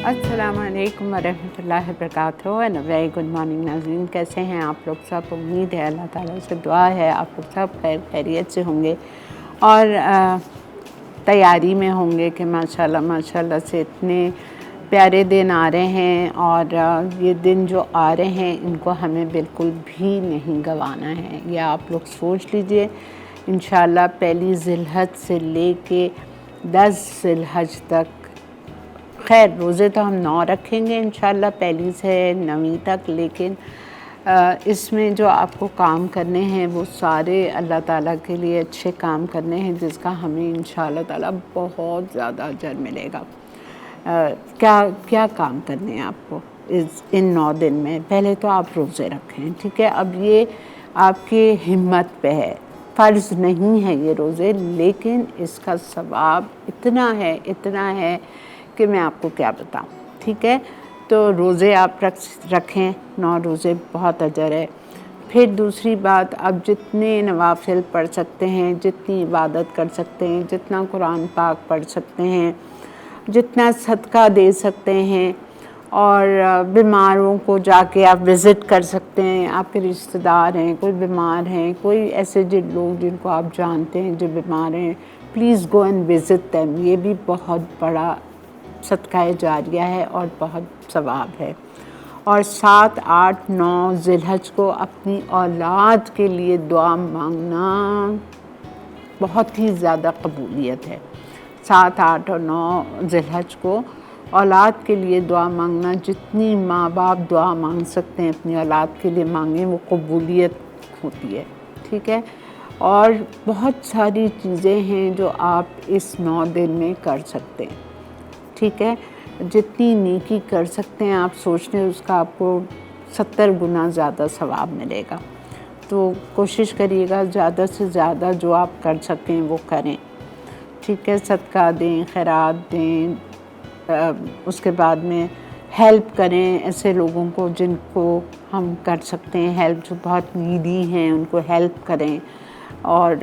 अस्सलामुअलैकुम वरहमतुल्लाहि वबरकातुहू and very good morning नाज़रीन। कैसे हैं आप लोग सब? उम्मीद है, अल्लाह ताला से दुआ है आप लोग सब खैरियत से होंगे और तैयारी में होंगे कि माशाल्लाह माशाल्लाह से इतने प्यारे दिन आ रहे हैं और ये दिन जो आ रहे हैं इनको हमें बिल्कुल भी नहीं गंवाना है। या आप लोग सोच लीजिए, इंशाल्लाह पहली ज़िलहज से लेके 10 ज़िलहज तक, खैर रोज़े तो हम 9 रखेंगे इंशाल्लाह पहली से 9वीं तक, लेकिन इसमें जो आपको काम करने हैं वो सारे अल्लाह ताला के लिए अच्छे काम करने हैं, जिसका हमें इंशाल्लाह ताला बहुत ज़्यादा अजर मिलेगा। क्या क्या काम करने हैं आपको इन 9 दिन में? पहले तो आप रोज़े रखें, ठीक है। अब ये आपकी हिम्मत पे है, फ़र्ज़ नहीं है ये रोज़े, लेकिन इसका सवाब इतना है कि मैं आपको क्या बताऊं, ठीक है। तो रोज़े आप रखें, 9 रोज़े बहुत अजर है। फिर दूसरी बात, आप जितने नवाफिल पढ़ सकते हैं, जितनी इबादत कर सकते हैं, जितना कुरान पाक पढ़ सकते हैं, जितना सदका दे सकते हैं, और बीमारों को जाके आप विज़िट कर सकते हैं। आपके रिश्तेदार हैं, कोई बीमार हैं, कोई ऐसे लोग जिनको आप जानते हैं जो बीमार हैं, please go and visit them. ये भी बहुत बड़ा सदका जारिया है और बहुत सवाब है। और 7, 8, 9 ज़िलहज को अपनी औलाद के लिए दुआ मांगना बहुत ही ज़्यादा कबूलियत है। 7, 8 और 9 ज़िलहज को औलाद के लिए दुआ मांगना, जितनी माँ बाप दुआ मांग सकते हैं अपनी औलाद के लिए मांगें, वो कबूलियत होती है, ठीक है। और बहुत सारी चीज़ें हैं जो आप इस 9 दिन में कर सकते हैं, ठीक है। जितनी नेकी कर सकते हैं आप सोच लें, उसका आपको 70 गुना ज़्यादा सवाब मिलेगा। तो कोशिश करिएगा ज़्यादा से ज़्यादा जो आप कर सकें वो करें, ठीक है। सदका दें, खैरात दें, उसके बाद में हेल्प करें ऐसे लोगों को जिनको हम कर सकते हैं हेल्प, जो बहुत नीडी हैं उनको हेल्प करें, और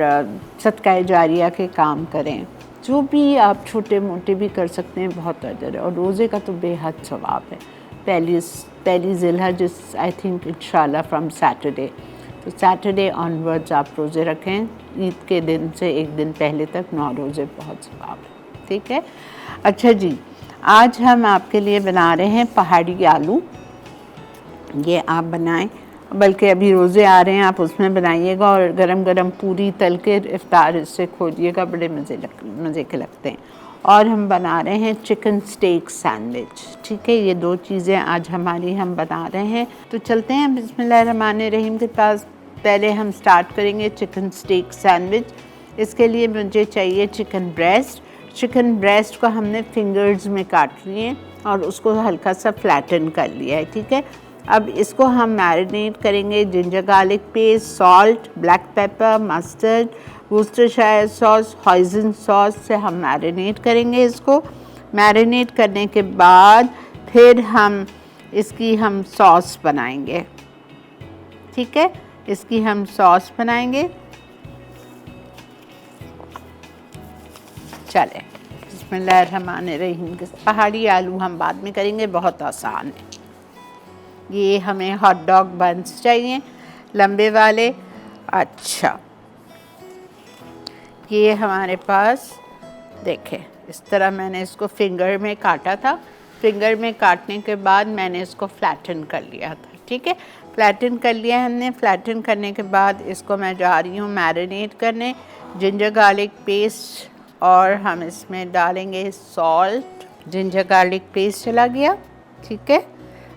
सदका जारिया के काम करें। जो भी आप छोटे मोटे भी कर सकते हैं, बहुत अजर है। और रोज़े का तो बेहद सवाब है। पहली ज़िलहज आई थिंक इंशाल्लाह फ्रॉम सैटरडे, तो सैटरडे ऑनवर्ड्स आप रोज़े रखें। ईद के दिन से एक दिन पहले तक 9 रोज़े बहुत सवाब है, ठीक है। अच्छा जी, आज हम आपके लिए बना रहे हैं पहाड़ी आलू। ये आप बनाएं, बल्कि अभी रोज़े आ रहे हैं आप उसमें बनाइएगा, और गरम गरम पूरी तल के इफ्तार इससे खोलिएगा, बड़े मज़े के लगते हैं। और हम बना रहे हैं चिकन स्टेक सैंडविच, ठीक है। ये 2 चीज़ें आज हमारी हम बना रहे हैं। तो चलते हैं बिस्मिल्लाहिर्रहमानिर्रहीम के पास। पहले हम स्टार्ट करेंगे चिकन स्टेक सैंडविच। इसके लिए मुझे चाहिए चिकन ब्रेस्ट। चिकन ब्रेस्ट को हमने फिंगर्स में काट लिए और उसको हल्का सा फ्लैटन कर लिया है, ठीक है। अब इसको हम मैरिनेट करेंगे। Ginger garlic paste, salt, black pepper, mustard, Worcestershire sauce, hoisin sauce से हम मैरिनेट करेंगे। इसको मैरिनेट करने के बाद फिर हम इसकी सॉस बनाएंगे, ठीक है। इसकी हम सॉस बनाएंगे। चलें, बिस्मिल्लाहिर्रहमानिर्रहीम। पहाड़ी आलू हम बाद में करेंगे, बहुत आसान है। ये हमें हॉट डॉग बन्स चाहिए, लंबे वाले। अच्छा, ये हमारे पास देखें, इस तरह मैंने इसको फिंगर में काटा था। फिंगर में काटने के बाद मैंने इसको फ्लैटन कर लिया था, ठीक है। फ्लैटन कर लिया हमने। फ्लैटन करने के बाद इसको मैं जा रही हूँ मैरिनेट करने। जिंजर गार्लिक पेस्ट, और हम इसमें डालेंगे सॉल्ट। जिंजर गार्लिक पेस्ट चला गया, ठीक है।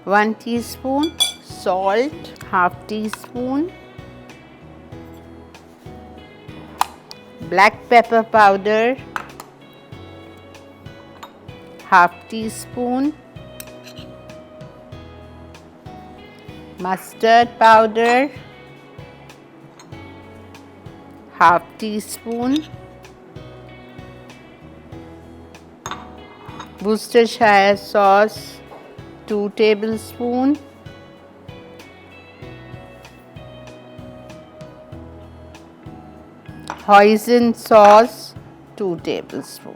1 teaspoon salt, 1/2 teaspoon black pepper powder, 1/2 teaspoon mustard powder, 1/2 teaspoon Worcestershire sauce, 2 tablespoon, hoisin sauce, 2 tablespoon.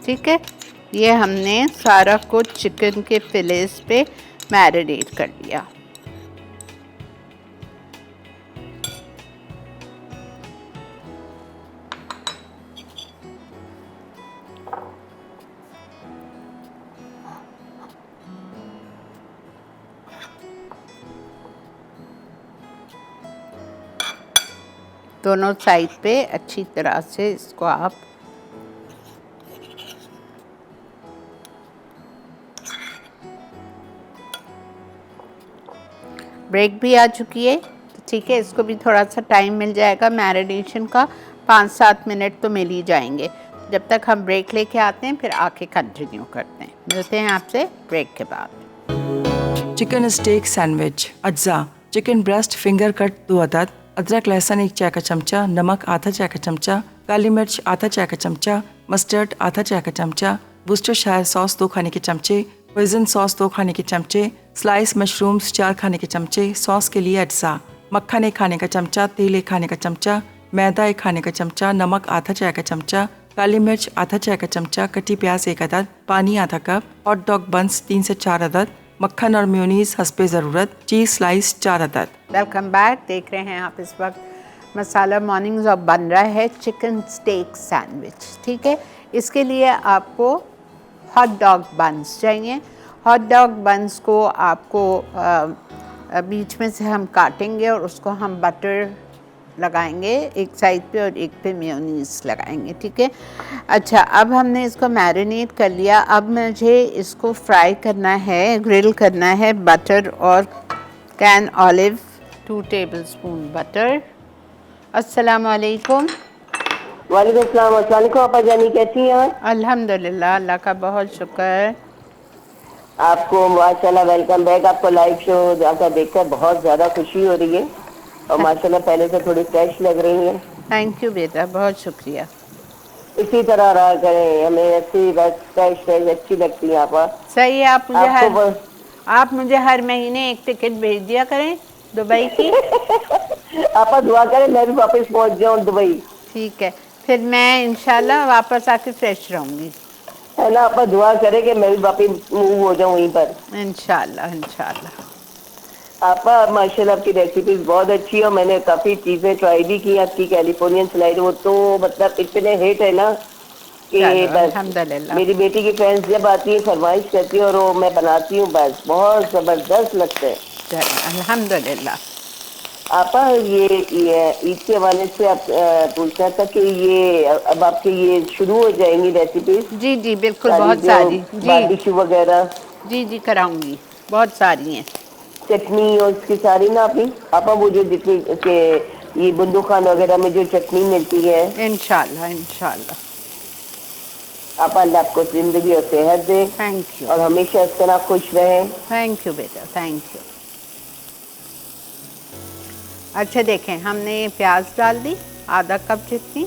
ठीक है, ये हमने सारा कुछ चिकन के फिलेस पे मैरिनेट कर लिया। दोनों साइड पे अच्छी तरह से इसको आप ब्रेक भी आ चुकी है, ठीक है। इसको भी थोड़ा सा टाइम मिल जाएगा मैरिनेशन का, 5-7 मिनट तो मिल ही जाएंगे। जब तक हम ब्रेक लेके आते हैं फिर आके कंटिन्यू करते हैं। मिलते हैं आपसे ब्रेक के बाद। चिकन स्टेक सैंडविच अज्जा। चिकन ब्रेस्ट फिंगर कट 2 अदद, अदरक लहसुन 1 चाय का चमचा, नमक आधा चाय का चमचा, काली मिर्च आधा चाय का चमचा, मस्टर्ड आधा चाय का चमचा, वुस्टरशायर सॉस 2 खाने के चमचे, होइजन सॉस 2 खाने के चमचे, स्लाइस मशरूम्स 4 खाने के चमचे, सॉस के लिए अज्जा, मक्खन 1 खाने का चमचा, तेल 1 खाने का चमचा, मैदा 1 खाने का चमचा, नमक आधा चाय का चमचा, काली मिर्च आधा चाय का चमचा, कटी प्याज 1 अदद, पानी आधा कप, हॉट डॉग बंस 3 से 4 अदद, मक्खन और मेयोनीज हस्बे ज़रूरत, चीज़ स्लाइस 4 अदद। Welcome back. देख रहे हैं आप इस वक्त मसाला मॉर्निंग्स और बन रहा है चिकन स्टेक सैंडविच, ठीक है। इसके लिए आपको हॉट डॉग बंस चाहिए। हॉट डॉग बंस को आपको बीच में से हम काटेंगे और उसको हम बटर लगाएंगे एक साइड पे और एक पे मेयोनीज लगाएंगे, ठीक है। अच्छा, अब हमने इसको मैरिनेट कर लिया। अब मुझे इसको फ्राई करना है, ग्रिल करना है। बटर और कैन ऑलिव 2 टेबलस्पून बटर। अस्सलाम वालेकुम। वालेकुम अस्सलाम। अस्सलाम वालेकुम आपा जानी, कैसी हैं? अल्हम्दुलिल्लाह, अल्लाह का बहुत शुक्र। आपको माशाल्लाह वेलकम बैक। आपको लाइव शो जाकर देखकर बहुत ज़्यादा खुशी हो रही है और माशाल्लाह पहले से थोड़ी फ्रेश लग रही हैं। थैंक यू बेटा, बहुत शुक्रिया। इसी तरह रहा करें, हमें ऐसी बस फ्रेश फ्रेश अच्छी लगती है आपा। सही है, आपको आप मुझे हर महीने एक टिकट भेज दिया करें दुबई की। आपा दुआ करें मैं भी वापस पहुंच जाऊं दुबई। ठीक है, फिर मैं इंशाल्लाह वापस आके फ्रेश रहूँगी, है ना। आपा दुआ करें कि मैं भी वापस मूव हो जाऊं वहीं पर। इंशाल्लाह इंशाल्लाह। आपा माशाल्लाह आपकी रेसिपीज बहुत अच्छी है और मैंने काफ़ी चीज़ें ट्राई भी की। आपकी कैलिफोर्नियन स्लाइड वो तो मतलब इतने हिट है ना कि बस अल्हम्दुलिल्लाह। मेरी बेटी की फ्रेंड्स जब आती है फरमाइश करती है और वो मैं बनाती हूँ, बस बहुत ज़बरदस्त लगता है। अल्हम्दुलिल्लाह। आपा ये ईद के हवाले से आप पूछना था कि ये अब आपके ये शुरू हो जाएंगी रेसिपीज जी जी बिल्कुल, सारी, बहुत जो सारी। जी बारबेक्यू वगैरह, जी जी कराऊंगी, बहुत सारी हैं। चटनी और इसकी सारी ना अपनी आपा वो जो जितनी के ये बुंदू खान वगैरह में जो चटनी मिलती है। इंशाल्लाह इंशाल्लाह। आपा अल्लाह आपको जिंदगी और सेहत दे थैंक यू, और हमेशा इस तरह खुश रहें। थैंक यू बेटा, थैंक यू। अच्छा देखें, हमने ये प्याज डाल दी आधा कप जितनी,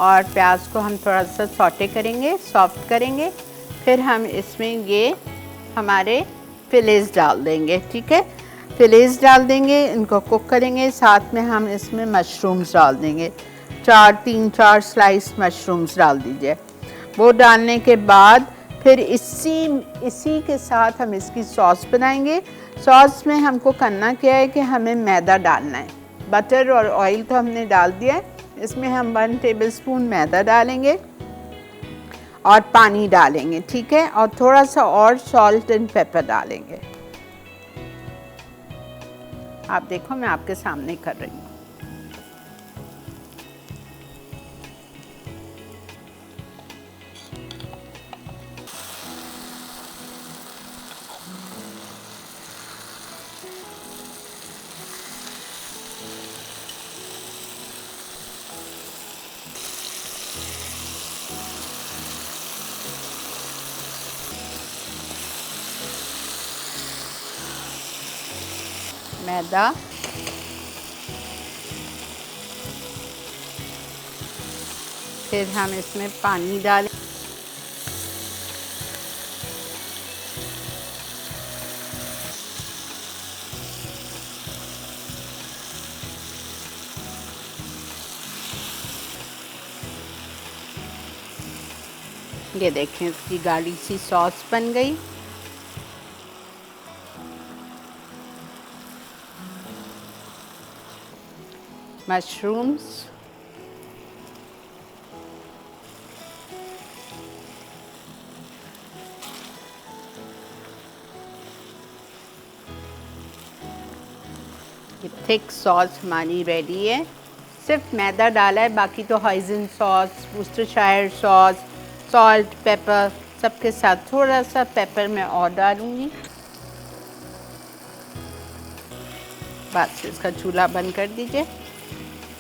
और प्याज को हम थोड़ा सा सौटे करेंगे, सॉफ्ट करेंगे। फिर हम इसमें ये हमारे फिलेस डाल देंगे, ठीक है। फिलेस डाल देंगे, इनको कुक करेंगे। साथ में हम इसमें मशरूम्स डाल देंगे, 3-4 स्लाइस मशरूम्स डाल दीजिए। वो डालने के बाद फिर इसी के साथ हम इसकी सॉस बनाएंगे। सॉस में हमको करना क्या है कि हमें मैदा डालना है। बटर और ऑयल तो हमने डाल दिया है, इसमें हम 1 टेबलस्पून मैदा डालेंगे और पानी डालेंगे, ठीक है। और थोड़ा सा और सॉल्ट एंड पेपर डालेंगे। आप देखो, मैं आपके सामने कर रही हूँ। मैदा, फिर हम इसमें पानी डालें, ये देखें इसकी गाढ़ी सी सॉस बन गई। मशरूम्स, ये थिक सॉस हमारी रेडी है। सिर्फ मैदा डाला है, बाकी तो hoisin sauce, Worcestershire sauce, salt, pepper, सबके साथ थोड़ा सा पेपर मैं और डालूंगी। बस इसका चूल्हा बंद कर दीजिए।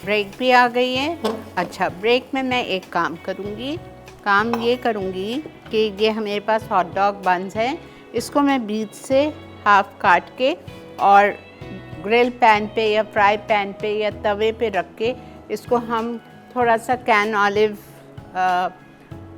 ब्रेक भी आ गई है। अच्छा, ब्रेक में मैं एक काम करूंगी। काम ये करूंगी कि ये मेरे पास हॉट डॉग बन्स हैं, इसको मैं बीच से हाफ काट के और ग्रिल पैन पे या फ्राई पैन पे या तवे पे रख के इसको हम थोड़ा सा कैन ऑलिव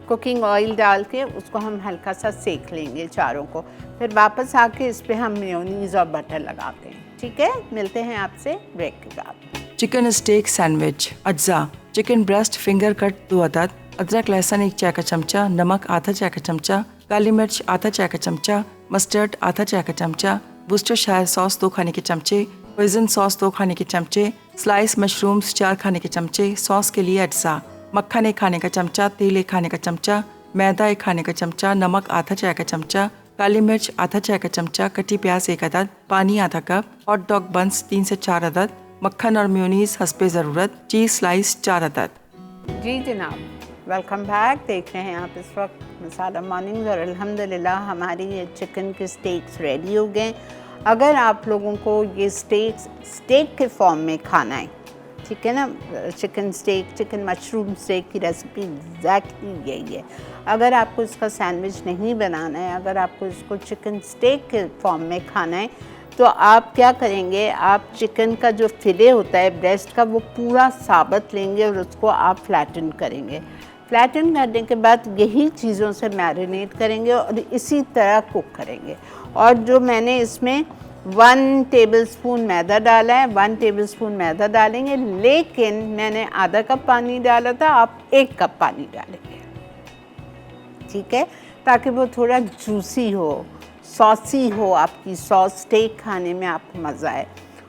कुकिंग ऑयल डाल के उसको हम हल्का सा सेक लेंगे चारों को। फिर वापस आके इस पे हम मेयोनीज़ और बटर लगाते हैं। ठीक है, मिलते हैं आपसे ब्रेक के बाद। चिकन स्टेक सैंडविच, अज्जा, चिकन ब्रेस्ट फिंगर कट 2 अदद, अदरक लहसुन 1 चाय का चमचा, नमक आधा चाय का चमचा, काली मिर्च आधा चाय का चमचा, मस्टर्ड आधा चाय का चमचा, वुस्टरशायर सॉस 2 खाने के चमचे, होइजन सॉस 2 खाने के चमचे, स्लाइस मशरूम्स 4 खाने के चमचे, सॉस के लिए अज्जा, मक्खन 1 खाने का चमचा, तेल 1 खाने का चमचा, मैदा 1 खाने का चमचा, नमक आधा चाय का चमचा, काली मिर्च आधा चाय का चमचा, कटी प्याज 1 अदद, पानी आधा कप, हॉट डॉग बन्स 3 से 4 अदद, मक्खन और मेयोनीज हस्बे ज़रूरत, चीज़ स्लाइस 4 अदद। जी जनाब, वेलकम बैक। देख रहे हैं आप इस वक्त मसाला मॉर्निंग्स और अल्हम्दुलिल्लाह हमारी ये चिकन के स्टेक्स रेडी हो गए। अगर आप लोगों को ये स्टेक के फॉर्म में खाना है, ठीक है ना, chicken steak, chicken mushroom steak की रेसिपी एग्जैक्टली यही है। अगर आपको इसका सैंडविच नहीं बनाना है, अगर आपको इसको चिकन स्टेक के फॉर्म में खाना है, तो आप क्या करेंगे, आप चिकन का जो फिले होता है ब्रेस्ट का, वो पूरा साबुत लेंगे और उसको आप फ्लैटन करेंगे। फ्लैटन करने के बाद यही चीज़ों से मैरिनेट करेंगे और इसी तरह कुक करेंगे। और जो मैंने इसमें 1 टेबलस्पून मैदा डाला है, 1 टेबलस्पून मैदा डालेंगे, लेकिन मैंने आधा कप पानी डाला था, आप 1 कप पानी डालेंगे। ठीक है, ताकि वो थोड़ा जूसी हो, सॉसी हो, आपकी सॉस स्टेक खाने में आपको मज़ा आए।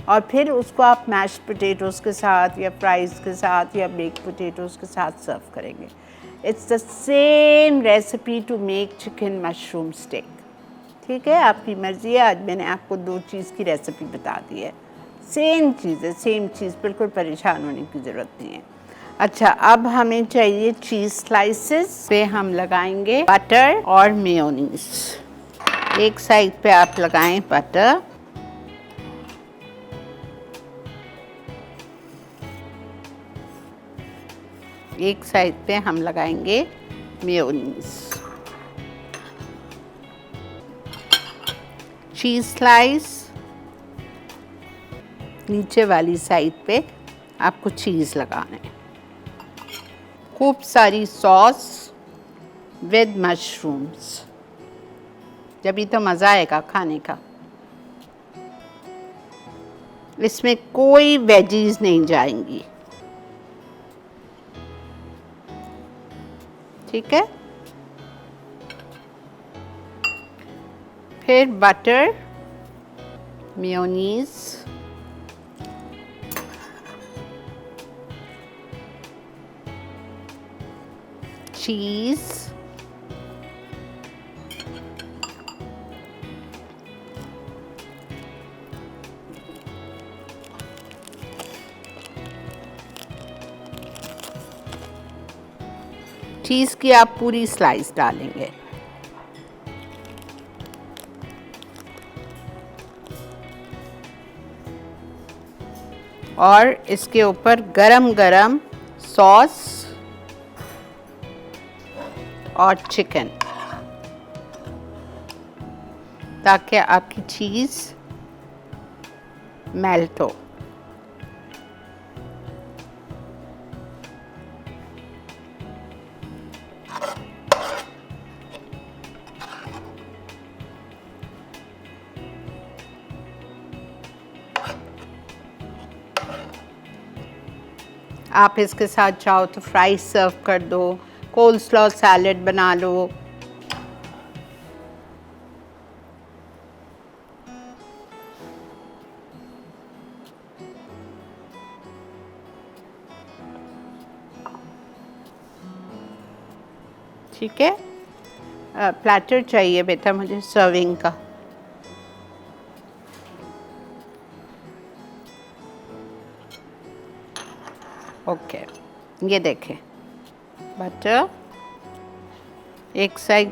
और फिर उसको आप मैश पोटैटोज़ के साथ या फ्राइज़ के साथ या बेक पोटैटोज़ के साथ सर्व करेंगे। It's the same recipe to make chicken mushroom steak. ठीक है, आपकी मर्ज़ी है। आज मैंने आपको 2 चीज़ की रेसिपी बता दी है। सेम चीज़ है, सेम चीज़, बिल्कुल परेशान होने की ज़रूरत नहीं है। अच्छा, अब हमें चाहिए चीज़ स्लाइसेस पे हम लगाएंगे बटर और मेयोनीज़। एक साइड पे आप लगाएं बटर, एक साइड पे हम लगाएंगे मेयोनीज। चीज़ स्लाइस नीचे वाली साइड पे आपको चीज़ लगाना है। खूब सारी सॉस विद मशरूम्स, जभी तो मज़ा आएगा खाने का। इसमें कोई वेजीज नहीं जाएंगी। ठीक है, फिर बटर, मेयोनीज, चीज़, चीज़ की आप पूरी स्लाइस डालेंगे। और इसके ऊपर गरम गरम सॉस और चिकन, ताकि आपकी चीज़ मेल्ट हो। आप इसके साथ चाहो तो फ्राई सर्व कर दो, कोल्स्लॉ सैलेड बना लो। ठीक है, प्लेटर चाहिए बेटा मुझे सर्विंग का। ओके, ये देखें बटर एक साइड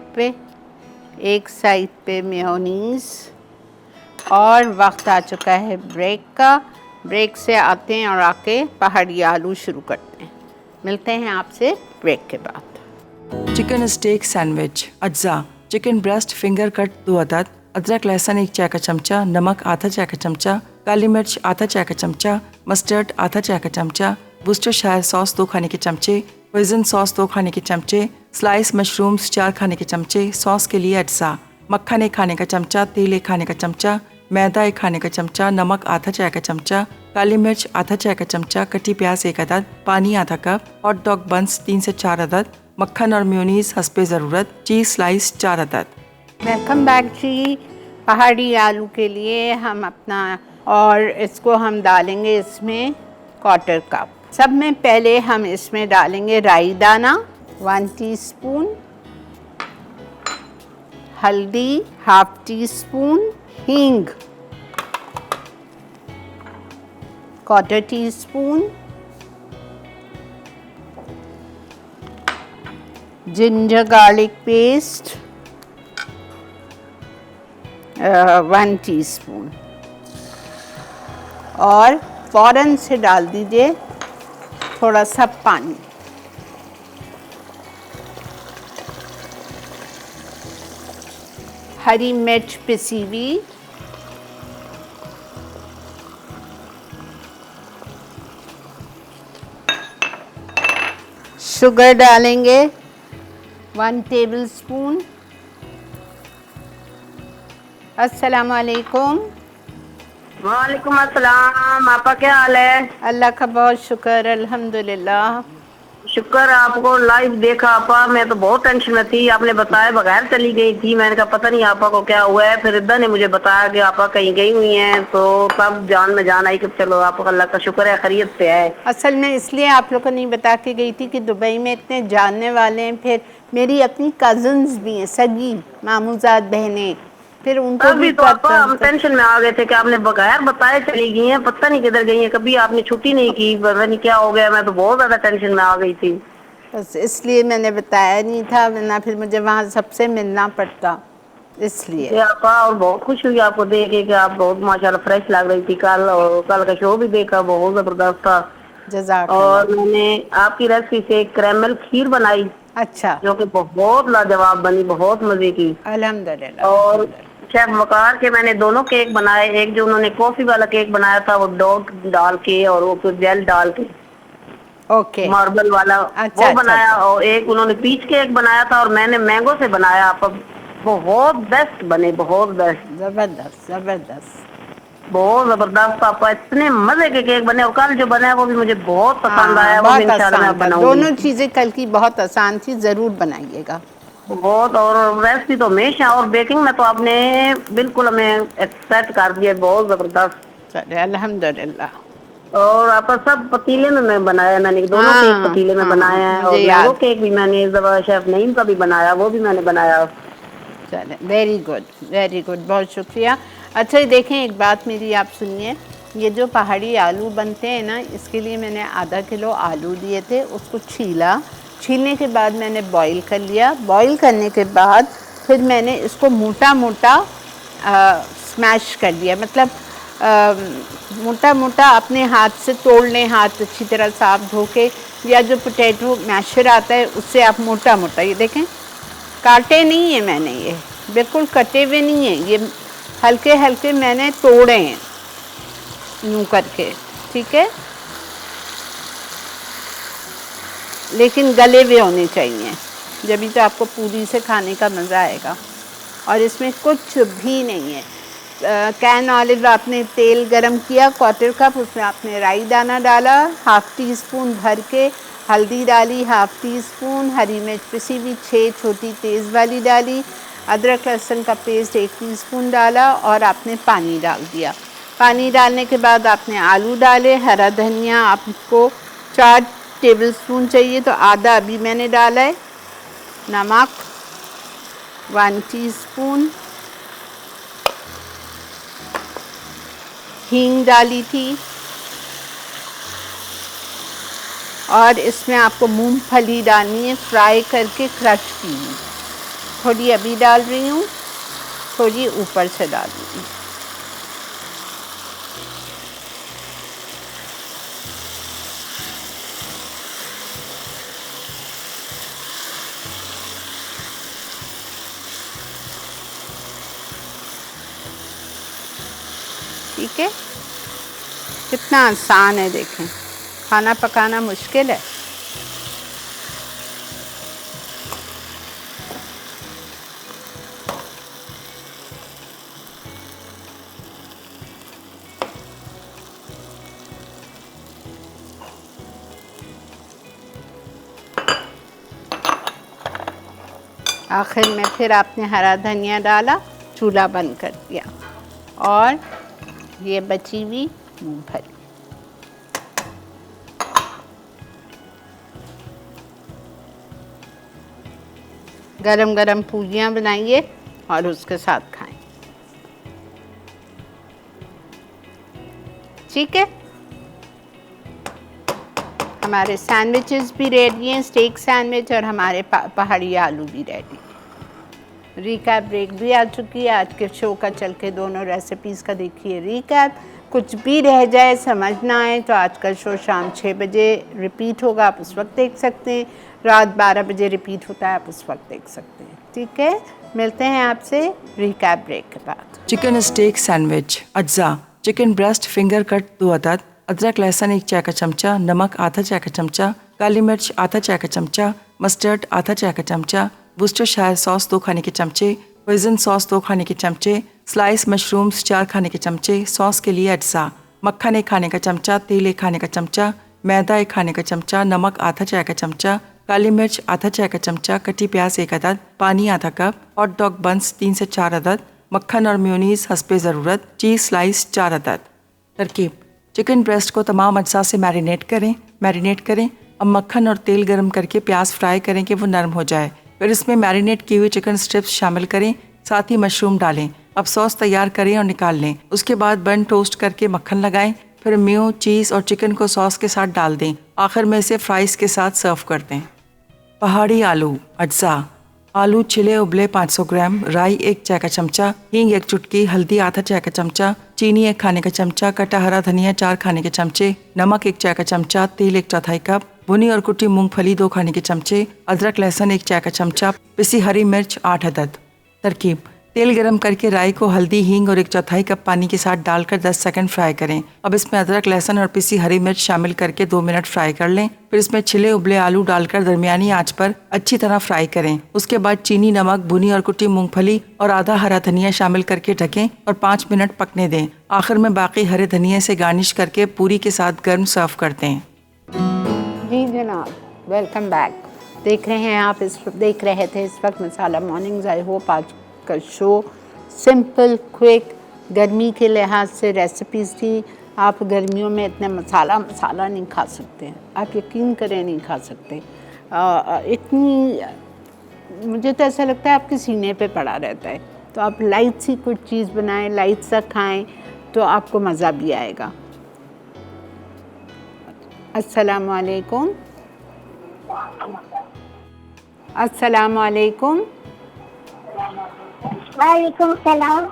पे मेयोनीज, और वक्त आ चुका है ब्रेक का। ब्रेक से आते हैं और आके पहाड़ी आलू शुरू करते हैं। मिलते हैं आपसे ब्रेक के बाद। चिकन स्टेक सैंडविच, अज्जा चिकन ब्रेस्ट फिंगर कट 2 अदद, अदरक लहसुन 1 चाय का चमचा, नमक आधा चाय का चमचा, काली मिर्च आधा चाय का चमचा, मस्टर्ड आधा चाय का चमचा, वुस्टरशायर सॉस 2 खाने के चमचे, होइजन सॉस 2 खाने के चमचे, स्लाइस मशरूम्स 4 खाने के चमचे, सॉस के लिए अज्जा, मक्खन 1 खाने का चमचा, तेल 1 खाने का चमचा, मैदा 1 खाने का चमचा, नमक आधा चाय का चमचा, काली मिर्च आधा चाय का चमचा, कटी प्याज 1 अदद, पानी आधा कप, हॉट डॉग बंस 3 से 4 अदद, मक्खन और मेयोनीज हस्बे ज़रूरत, चीज़ स्लाइस 4 अदद। वेलकम बैक जी। पहाड़ी आलू के लिए हम अपना, और इसको हम डालेंगे इसमें 1/4 कप। सब में पहले हम इसमें डालेंगे राई दाना 1 टीस्पून, हल्दी 1/2 टीस्पून, हींग 1/4 teaspoon, ginger garlic paste 1 teaspoon, और फ़ौरन से डाल दीजिए थोड़ा सा पानी। हरी मिर्च पिसी हुई, शुगर डालेंगे 1 टेबलस्पून। अस्सलाम वालेकुम। वालेकुम अस्सलाम। आपका क्या हाल है? अल्लाह का बहुत शुक्र, अल्हम्दुलिल्लाह। शुक्र आपको लाइव देखा आपा। मैं तो बहुत टेंशन में थी, आपने बताया बगैर चली गई थी। मैंने कहा पता नहीं आपा को क्या हुआ है। फिर इद्दा ने मुझे बताया कि आपा कहीं गई हुई हैं, तो तब जान में जान आई कि चलो आपका अल्लाह का शुक्र है खैरियत से है। असल में इसलिए आप लोग को नहीं बता के गई थी कि दुबई में इतने जानने वाले हैं, फिर मेरी अपनी कज़न्स भी हैं, सगी मामूजात बहनें, फिर उनको तभी भी तो आपा हम टेंशन में आ गए थे कि आपने बगैर बताए चली गई हैं, पता नहीं किधर गई हैं। कभी आपने छुट्टी नहीं की, पता नहीं क्या हो गया। मैं तो बहुत ज्यादा टेंशन में आ गई थी। बस इसलिए मैंने बताया नहीं था, वरना फिर मुझे वहाँ सबसे मिलना पड़ता, इसलिए। ये आपा और बहुत खुश हुई आपको देख के कि आप बहुत माशाल्लाह फ्रेश लग रही थी। कल का शो भी देखा, बहुत जबरदस्त था। जज़ाकल्लाह। और मैंने आपकी रेसिपी से कैरेमल खीर बनाई, अच्छा, जो कि बहुत लाजवाब बनी, बहुत मजे की। अल्हम्दुलिल्लाह। और शेफ वकार के मैंने दोनों केक बनाए। एक जो उन्होंने कॉफी वाला केक बनाया था वो डॉट डाल के, और वो फिर जेल डाल के ओके, मार्बल वाला अच्छा, वो अच्छा, बनाया। अच्छा। और एक उन्होंने पीच केक बनाया था, और मैंने मैंगो से बनाया। आप बहुत बेस्ट बने, बहुत बेस्ट, ज़बरदस्त ज़बरदस्त। बहुत जबरदस्त। आपका इतने मजे के केक बने, और कल जो बना वो भी मुझे बहुत पसंद हाँ, आया। वो भी बहुत इंशाल्लाह आसान मैं था, बनाऊंगी दोनों चीज़ें कल की बहुत आसान थी, ज़रूर बनाइएगा। बहुत। और रेसिपी तो हमेशा, और बेकिंग में तो आपने बिल्कुल हमें एक्सपेक्ट कर दिया, बहुत जबरदस्त। चलिए, अल्हम्दुलिल्लाह। और आपका सब पतीले में मैं बनाया। मैंने दोनों केक हाँ पतीले में हाँ, बनाए हैं, मुझे और मैंगो याद। केक भी मैंने शेफ नईम का भी बनाया, वो भी मैंने बनाया। चले, वेरी गुड, बहुत शुक्रिया। अच्छा ये देखें, एक बात मेरी आप सुनिए, ये जो पहाड़ी आलू बनते हैं ना, इसके लिए मैंने आधा किलो आलू लिए थे, उसको छीला। छीलने के बाद मैंने बॉईल कर लिया। बॉईल करने के बाद फिर मैंने इसको मोटा मोटा स्मैश कर दिया, मतलब मोटा मोटा अपने हाथ से तोड़ लें, हाथ अच्छी तरह साफ धो के, या जो पोटैटो मैशर आता है उससे आप मोटा मोटा, ये देखें काटे नहीं है मैंने, ये बिल्कुल कटे हुए नहीं है, ये हल्के हल्के मैंने तोड़े हैं यूँ करके, ठीक है, लेकिन गले हुए होने चाहिए, जब तो आपको पूरी से खाने का मज़ा आएगा। और इसमें कुछ भी नहीं है। कैन ऑलिव आपने तेल गरम किया 1/4 कप, उसमें आपने राई दाना डाला 1/2 टीस्पून भर के, हल्दी डाली हाफ टी स्पून, हरी मिर्च पिसी हुई 6 छोटी तेज़ वाली डाली, अदरक लहसुन का पेस्ट 1 टीस्पून डाला और आपने पानी डाल दिया। पानी डालने के बाद आपने आलू डाले, हरा धनिया आपको 4 टेबलस्पून चाहिए तो आधा अभी मैंने डाला है, नमक 1 टीस्पून, हींग डाली थी और इसमें आपको मूंगफली डालनी है फ्राई करके क्रश की हुई। थोड़ी अभी डाल रही हूँ, थोड़ी ऊपर से डाल रही हूँ। ठीक है, कितना आसान है देखें, खाना पकाना मुश्किल है। आखिर में फिर आपने हरा धनिया डाला, चूल्हा बंद कर दिया और ये बची हुई मूंगफली गरम गरम पूरियाँ बनाइए और उसके साथ खाएं। ठीक है, हमारे सैंडविचेस भी रेडी हैं, स्टेक सैंडविच और हमारे पहाड़ी आलू भी रेडी हैं। रिकैप ब्रेक भी आ चुकी है, आज के शो का चल के दोनों रेसिपीज़ का देखिए रिकैप। कुछ भी रह जाए समझ ना आए तो आज का शो शाम 6 बजे रिपीट होगा, आप उस वक्त देख सकते हैं। रात 12 बजे रिपीट होता है, आप उस वक्त देख सकते हैं। ठीक है, मिलते हैं आपसे रिकैप ब्रेक के बाद। चिकन स्टेक सैंडविच अज्जा, चिकन ब्रेस्ट फिंगर कट 2 अदद, अदरक लहसुन 1 चाय का चमचा, नमक आधा चाय का चमचा, काली मिर्च आधा चाय का चमचा, मस्टर्ड आधा चाय का चमचा, वुस्टरशायर सॉस 2 खाने के चमचे, होइजन सॉस 2 खाने के चमचे, स्लाइस मशरूम्स 4 खाने के चमचे, सॉस के लिए अज्जा, मक्खन 1 खाने का चमचा, तेल 1 खाने का चमचा, मैदा 1 खाने का चमचा, नमक आधा चाय का चमचा, काली मिर्च आधा चाय का चमचा, कटी प्याज 1 अदद, पानी आधा कप, हॉट डॉग बंस 3 से 4 अदद, मक्खन और मेयोनीज हस्बे ज़रूरत, चीज़ स्लाइस 4 अदद। तरकीब: चिकन ब्रेस्ट को तमाम अज्जा से मैरिनेट करें। अब मक्खन और तेल गरम करके प्याज फ्राई करें कि वो नरम हो जाए। फिर इसमें मैरिनेट की हुई चिकन स्ट्रिप्स शामिल करें, साथ ही मशरूम डालें। अब सॉस तैयार करें और निकाल लें। उसके बाद बन टोस्ट करके मक्खन लगाएं, फिर मेयो, चीज़ और चिकन को सॉस के साथ डाल दें। आखिर में इसे फ्राइज़ के साथ सर्व कर दें। पहाड़ी आलू अज्जा: आलू छिले उबले 500 ग्राम, राई 1 चाय का चमचा, हींग 1 चुटकी, हल्दी आधा चाय का चमचा, चीनी 1 खाने का चमचा, कटा हरा धनिया 4 खाने के चमचे, नमक 1 चाय का चमचा, तेल 1/4 कप, भुनी और कुटी मूंगफली 2 खाने के चमचे, अदरक लहसुन 1 चाय का चमचा, पिसी हरी मिर्च 8 अदद। तरकीब: तेल गरम करके राई को हल्दी, हींग और 1/4 कप पानी के साथ डालकर 10 सेकंड फ्राई करें। अब इसमें अदरक लहसुन और पिसी हरी मिर्च शामिल करके 2 मिनट फ्राई कर लें। फिर इसमें छिले उबले आलू डालकर दरमियानी आंच पर अच्छी तरह फ्राई करें। उसके बाद चीनी, नमक, भुनी और कुटी मूंगफली और आधा हरा धनिया शामिल करके ढकें और 5 मिनट पकने दें। आखिर में बाकी हरे धनिया से गार्निश करके पूरी के साथ गर्म सर्व कर दें। जी जनाब, वेलकम बैक। देख रहे थे इस वक्त मसाला मॉर्निंग्स। आई होप आज का शो सिंपल, क्विक, गर्मी के लिहाज से रेसिपीज़ थी। आप गर्मियों में इतने मसाला नहीं खा सकते हैं, आप यकीन करें नहीं खा सकते। इतनी मुझे तो ऐसा लगता है आपके सीने पे पड़ा रहता है। तो आप लाइट सी कुछ चीज़ बनाएं, लाइट सा खाएं तो आपको मज़ा भी आएगा। अस्सलामुअलैकुम। अस्सलामुअलैकुम। वालेकुम सलाम।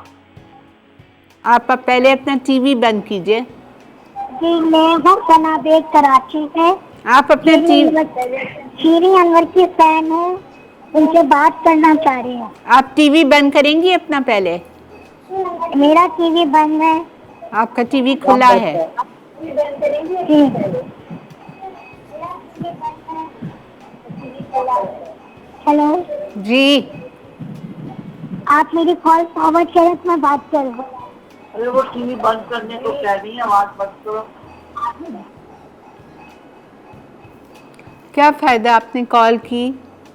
आप पहले अपना टीवी बंद कीजिए। जी, मैं हूँ सना बेग कराची से। आप अपने टीवी शीरी अनवर की फैन हूँ, उनसे बात करना चाह रही हूँ। आप टीवी बंद करेंगी अपना पहले? मेरा टीवी बंद है। आपका टीवी खुला है? जी। हेलो जी, आप मेरी कॉल फॉरवर्ड करें तो मैं बात करूँ। अरे वो टीवी बंद करने को कह रही है, आवाज बंद करो। क्या फ़ायदा आपने कॉल की,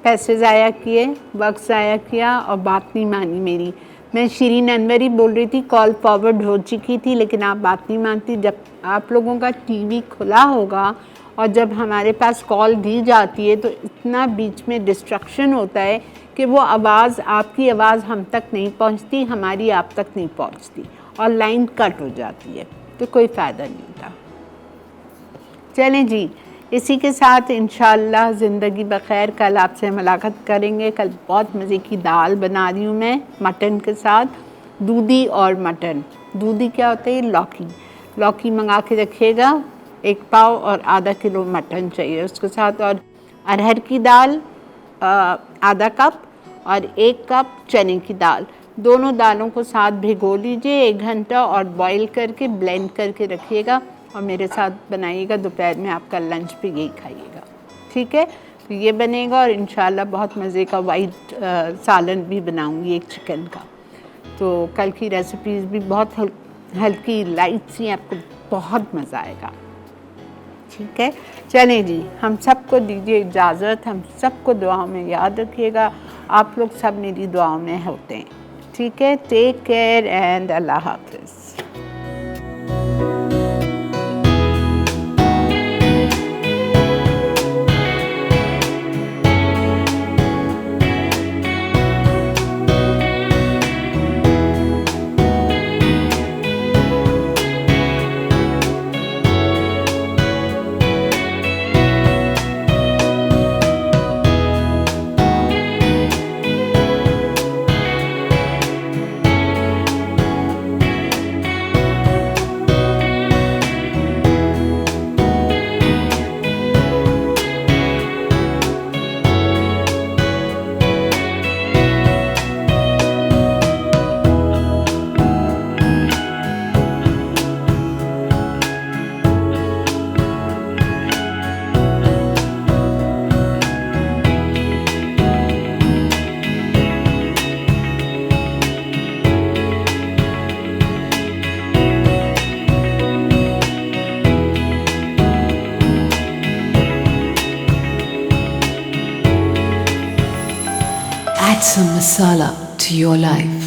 पैसे ज़ाया किए, वक्त ज़ाया किया और बात नहीं मानी मेरी। मैं शिरीन अनवरी बोल रही थी, कॉल फॉरवर्ड हो चुकी थी लेकिन आप बात नहीं मानती। जब आप लोगों का टीवी खुला होगा और जब हमारे पास कॉल दी जाती है तो इतना बीच में डिस्ट्रक्शन होता है कि वो आवाज़, आपकी आवाज़ हम तक नहीं पहुंचती, हमारी आप तक नहीं पहुंचती और लाइन कट हो जाती है, तो कोई फ़ायदा नहीं होता। चलें जी, इसी के साथ इंशाअल्लाह ज़िंदगी बख़ैर कल आपसे मुलाकात करेंगे। कल बहुत मज़े की दाल बना रही हूँ मैं मटन के साथ, दूधी और मटन। दूधी क्या होता है? लौकी। लौकी मंगा के रखिएगा, 1 पाव, और आधा किलो मटन चाहिए उसके साथ, और अरहर की दाल आधा कप और 1 कप चने की दाल। दोनों दालों को साथ भिगो लीजिए 1 घंटा और बॉईल करके ब्लेंड करके रखिएगा और मेरे साथ बनाइएगा। दोपहर में आपका लंच भी यही खाइएगा, ठीक है? तो ये बनेगा और इंशाल्लाह बहुत मज़े का वाइट सालन भी बनाऊंगी, एक चिकन का। तो कल की रेसिपीज़ भी बहुत हल्की लाइट सी, आपको बहुत मज़ा आएगा, ठीक है? चलें जी, हम सबको दीजिए इजाज़त, हम सबको दुआओं में याद रखिएगा। आप लोग सब मेरी दुआओं में होते हैं, ठीक है? टेक केयर एंड अल्लाह हाफ़िज़। Add some masala to your life.